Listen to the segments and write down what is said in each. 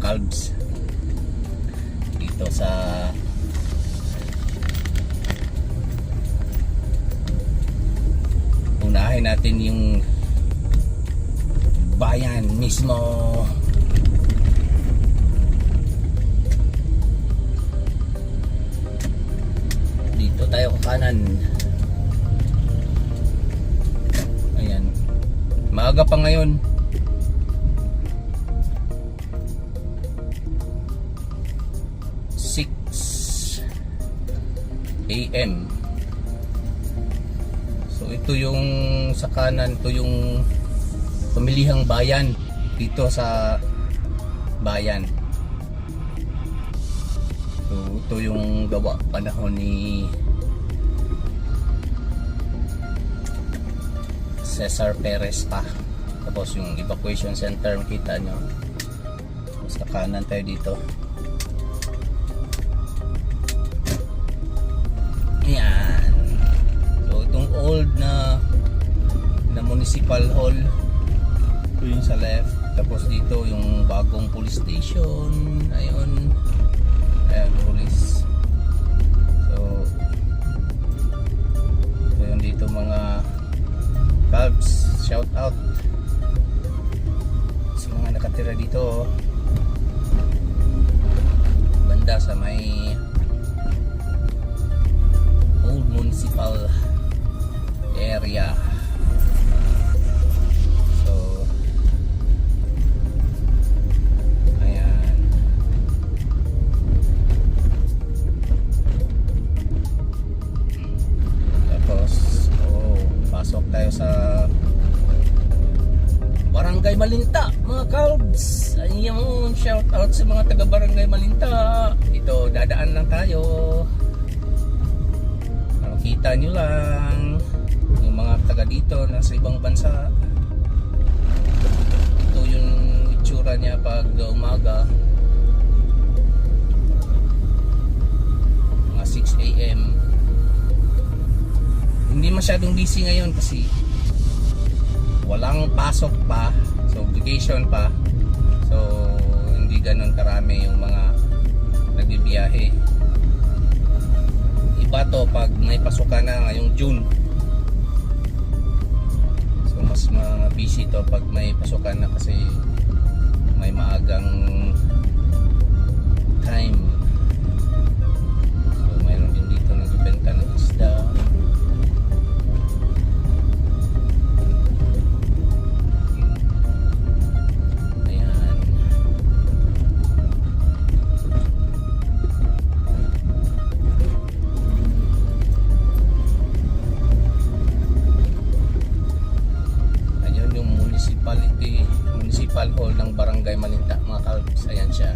kalbs dito sa unahin natin yung bayan mismo. Dito tayo kanan. Ayan, maaga pa ngayon. 6 AM. So ito yung sa kanan, ito yung pamilihang bayan dito sa bayan. So ito yung gawa panahon ni Cesar Perez pa. Tapos yung evacuation center, makita nyo sa kanan tayo dito. Ayan. So itong old na municipal hall, ito yung sa left. Tapos dito yung bagong police station. Ayun, ayan, police. So ayun, dito mga Cubs, shout out sa mga nakatira dito banda sa may old municipal area. So ayan, tapos pasok tayo sa Barangay Malinta, mga Cubs. Ayun, shout out sa mga taga Barangay Malinta. Ito, dadaan lang tayo. Makita nyo lang yung mga taga dito nasa ibang bansa. Ito yung itsura niya pag umaga, mga 6 AM. Hindi masyadong busy ngayon kasi walang pasok pa, so vacation pa, so hindi ganun karami yung mga nagbibiyahe. Iba to pag may pasukan na ngayong June, so mas mga busy to pag may pasukan na kasi may maagang time. So mayroon din dito nagbibenta ng isda. Municipal hall ng Barangay Malinta, mga Cubs. Ayan siya.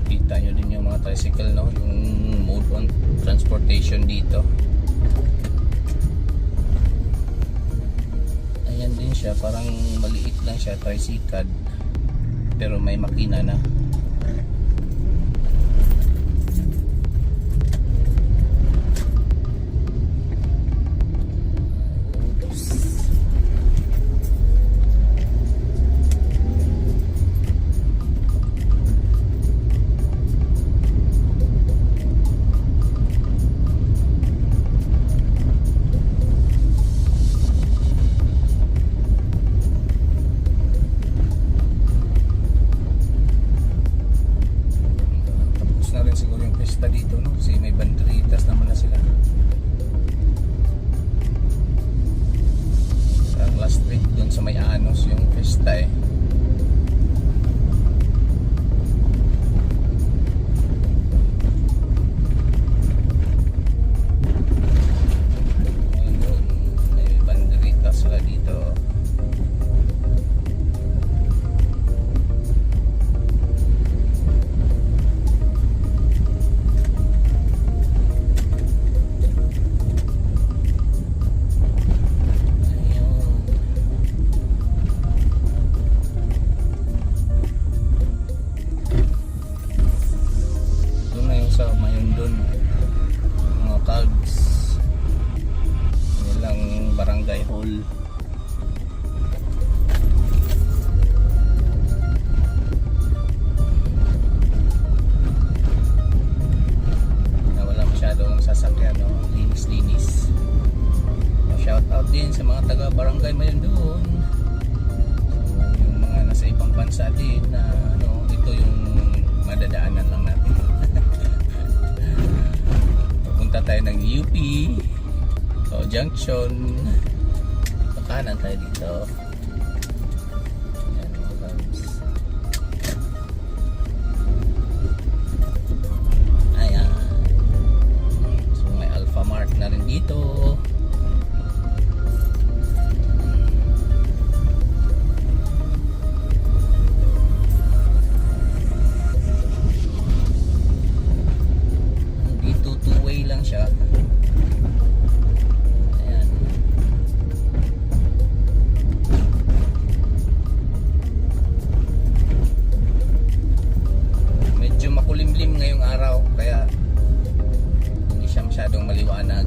Kita nyo din yung mga tricycle, no? Yung mode on transportation dito. Siya, parang maliit lang siya, tricycle, pero may makina na. Barangay Mayundon. So, yung mga nasa ibang bansa din na ito yung madadaanan lang natin. Pupunta tayo ng UP o Junction. Pakanan tayo dito. Ayan, mga loves. Ayan. So may Alpha Mart na rin dito. Dito two-way lang siya. Ayan. Medyo makulimlim ngayong araw kaya hindi siya masyadong maliwanag.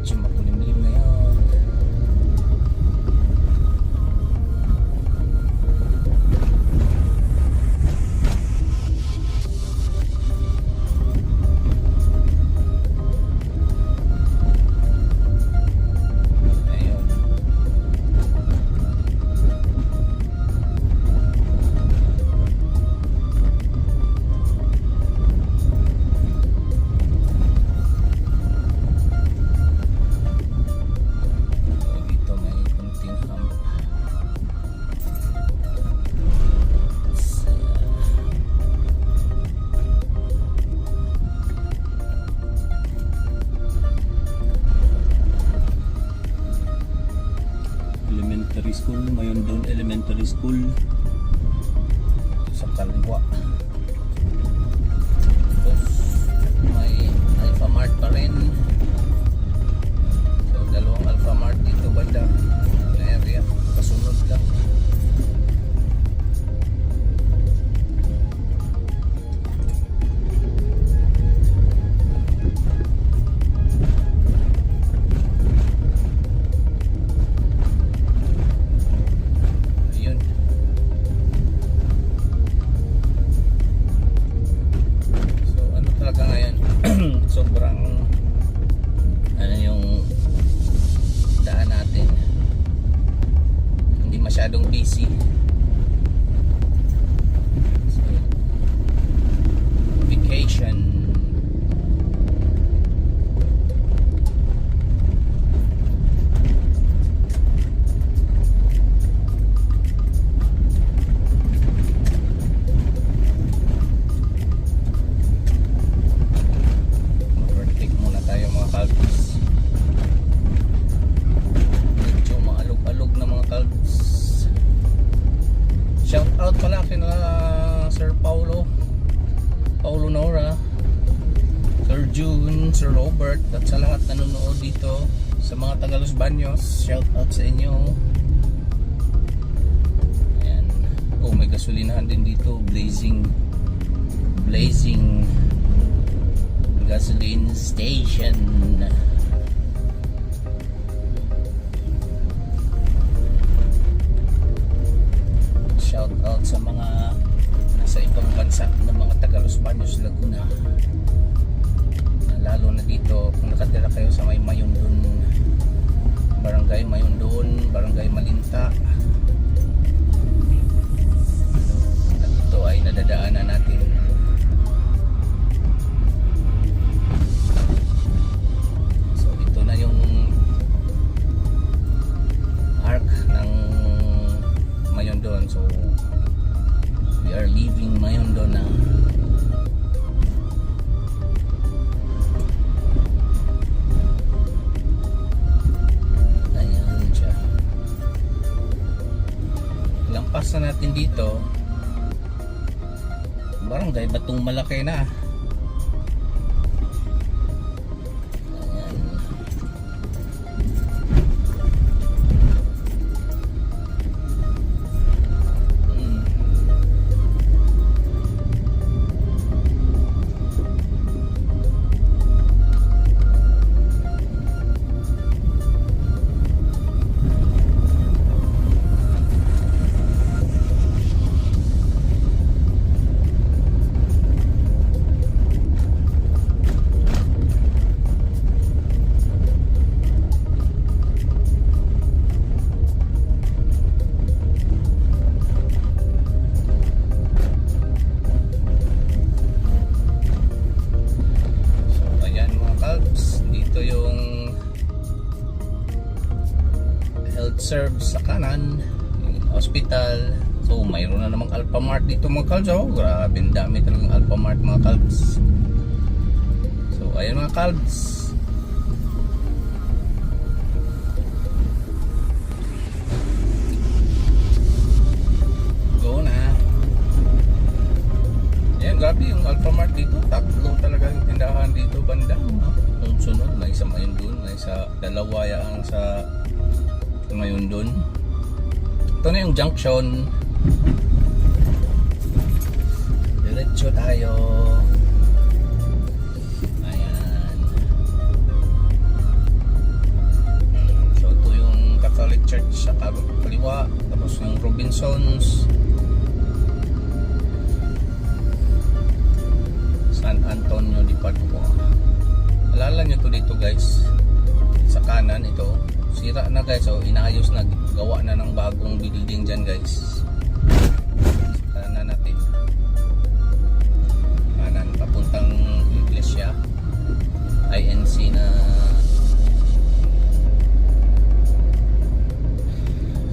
Medyo makulimlim ngayon. Ayun. So, dito may kunting hump. Elementary School, Mayundon Elementary School. Sa kaliwa. Tapos may Alpha Mart pa rin. So dalawang Alpha Mart dito banda na area. Kasunod lang. Ayun. So ano talaga ngayon? Sobrang yung daan natin. Hindi masyadong busy. So, vacation. Overtake muna tayo mga kalbis. Medyo maalog-alog na mga kalbis. Shout out pala kina Sir Paulo Nora, Sir June, Sir Robert, at sa lahat na nanonood dito, sa mga taga Los Baños, shout out sa inyo. Ayan. Oh, may gasolinahan din dito, Blazing gasoline station. Shout out sa mga nasa ibang bansa ng mga taga Los Baños, Laguna. Lalo na dito kung nakatira kayo sa may Mayundon, Barangay Mayundon, Barangay Malinta. At ito ay nadadaanan natin. So ito na yung arc ng Mayundon. So we are leaving Mayundon na. Ayan siya. Lampas na natin dito. Barangay Batong Malaki na. Ayan. serve sa kanan, hospital. So mayroon na namang Alphamart dito mga kalbs. Oh, grabe, ang dami talagang Alphamart mga kalbs. So ayun mga kalbs. Go na. Ayan, grabe yung Alphamart dito. Tatlo talaga yung tindahan dito banda. Yung sunod, may isa mayon dun, may isa dalawa yang sa mayon dun. Ito na yung junction. Diretso tayo. Ayan. So ito yung Catholic Church sa kaliwa. Tapos yung Robinsons, San Antonio de Padua. Alala nyo to dito guys, sa kanan ito sira na guys, so inaayos na, gawa na ng bagong building dyan guys. Sa kanan natin, kanan papuntang iglesia INC na.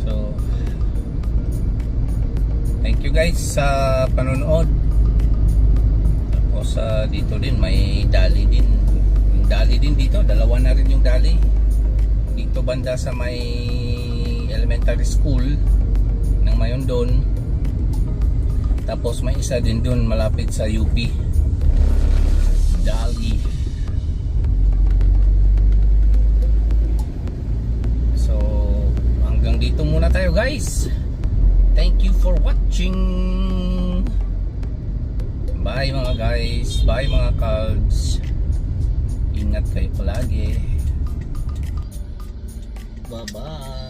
So thank you guys sa panonood. Tapos dito din may dali din. Dali din dito, dalawa na rin yung dali dito banda sa may elementary school ng Mayondon. Tapos may isa din dun malapit sa UP dali. So hanggang dito muna tayo guys. Thank you for watching. Bye mga guys, bye mga kalbs. Ingat kayo palagi. Bye-bye.